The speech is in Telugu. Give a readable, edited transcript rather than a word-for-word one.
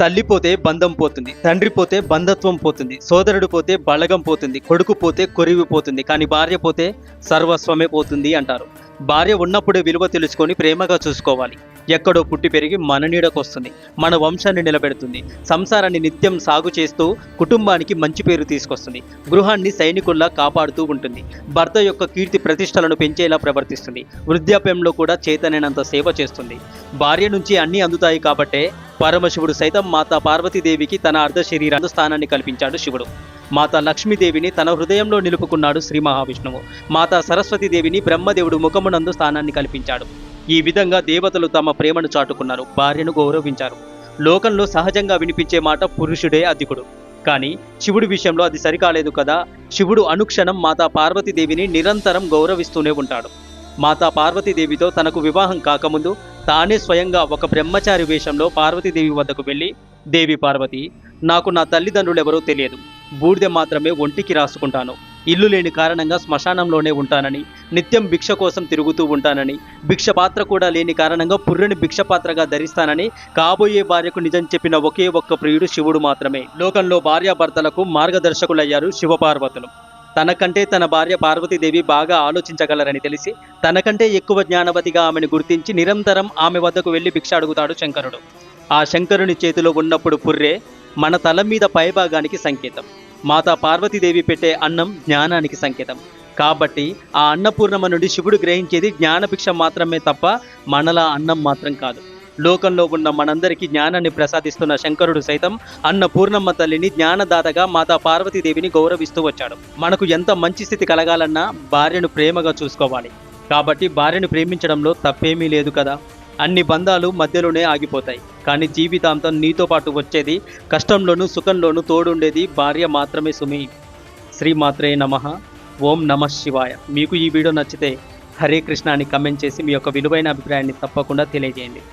తల్లి పోతే బంధం పోతుంది, తండ్రి పోతే బంధత్వం పోతుంది, సోదరుడు పోతే బలగం పోతుంది, కొడుకు పోతే కొరివి పోతుంది, కానీ భార్య పోతే సర్వస్వమే పోతుంది అంటారు. భార్య ఉన్నప్పుడే విలువ తెలుసుకొని ప్రేమగా చూసుకోవాలి. ఎక్కడో పుట్టి పెరిగి మన నీడకొస్తుంది, మన వంశాన్ని నిలబెడుతుంది, సంసారాన్ని నిత్యం సాగు చేస్తూ కుటుంబానికి మంచి పేరు తీసుకొస్తుంది, గృహాన్ని సైనికుల్లా కాపాడుతూ ఉంటుంది, భర్త యొక్క కీర్తి ప్రతిష్టలను పెంచేలా ప్రవర్తిస్తుంది, వృద్ధాప్యంలో కూడా చేతనైనంత సేవ చేస్తుంది. భార్య నుంచి అన్నీ అందుతాయి కాబట్టే పరమశివుడు సైతం మాతా పార్వతీదేవికి తన అర్ధ శరీరాన్ని స్థానాన్ని కల్పించాడు శివుడు. మాతా లక్ష్మీదేవిని తన హృదయంలో నిలుపుకున్నాడు శ్రీ మహావిష్ణువు. మాతా సరస్వతీదేవిని బ్రహ్మదేవుడు ముఖమునందు స్థానాన్ని కల్పించాడు. ఈ విధంగా దేవతలు తమ ప్రేమను చాటుకున్నారు, భార్యను గౌరవించారు. లోకంలో సహజంగా వినిపించే మాట పురుషుడే అధికుడు, కానీ శివుడి విషయంలో అది సరికాలేదు కదా. శివుడు అనుక్షణం మాతా పార్వతీదేవిని నిరంతరం గౌరవిస్తూనే ఉంటాడు. మాతా పార్వతీదేవితో తనకు వివాహం కాకముందు తానే స్వయంగా ఒక బ్రహ్మచారి వేషంలో పార్వతీదేవి వద్దకు వెళ్ళి, దేవి పార్వతి, నాకు నా తల్లిదండ్రులు ఎవరో తెలియదు, బూడిద మాత్రమే ఒంటికి రాసుకుంటాను, ఇల్లు లేని కారణంగా శ్మశానంలోనే ఉంటానని, నిత్యం భిక్ష కోసం తిరుగుతూ ఉంటానని, భిక్ష పాత్ర కూడా లేని కారణంగా పుర్రెని భిక్షపాత్రగా ధరిస్తానని కాబోయే భార్యకు నిజం చెప్పిన ఒకే ఒక్క ప్రియుడు శివుడు మాత్రమే. లోకంలో భార్యాభర్తలకు మార్గదర్శకులయ్యారు శివపార్వతులు. తనకంటే తన భార్య పార్వతీదేవి బాగా ఆలోచించగలరని తెలిసి తనకంటే ఎక్కువ జ్ఞానవతిగా ఆమెను గుర్తించి నిరంతరం ఆమె వద్దకు వెళ్ళి భిక్ష అడుగుతాడు శంకరుడు. ఆ శంకరుని చేతిలో ఉన్నప్పుడు పుర్రె మన తల మీద పైభాగానికి సంకేతం. మాతా పార్వతీదేవి పెట్టే అన్నం జ్ఞానానికి సంకేతం. కాబట్టి ఆ అన్నపూర్ణమ నుండి శివుడు గ్రహించేది జ్ఞానభిక్ష మాత్రమే తప్ప మనలా అన్నం మాత్రం కాదు. లోకంలో ఉన్న మనందరికీ జ్ఞానాన్ని ప్రసాదిస్తున్న శంకరుడు సైతం అన్నపూర్ణమ్మ తల్లిని జ్ఞానదాతగా మాతా పార్వతీదేవిని గౌరవిస్తూ వచ్చాడు. మనకు ఎంత మంచి స్థితి కలగాలన్నా భార్యను ప్రేమగా చూసుకోవాలి. కాబట్టి భార్యను ప్రేమించడంలో తప్పేమీ లేదు కదా. అన్ని బంధాలు మధ్యలోనే ఆగిపోతాయి, కానీ జీవితాంతం నీతో పాటు వచ్చేది, కష్టంలోనూ సుఖంలోనూ తోడుండేది భార్య మాత్రమే సుమి. శ్రీమాత్రే నమః. ఓం నమః శివాయ. మీకు ఈ వీడియో నచ్చితే హరే కృష్ణ అని కమెంట్ చేసి మీ యొక్క విలువైన అభిప్రాయాన్ని తప్పకుండా తెలియజేయండి.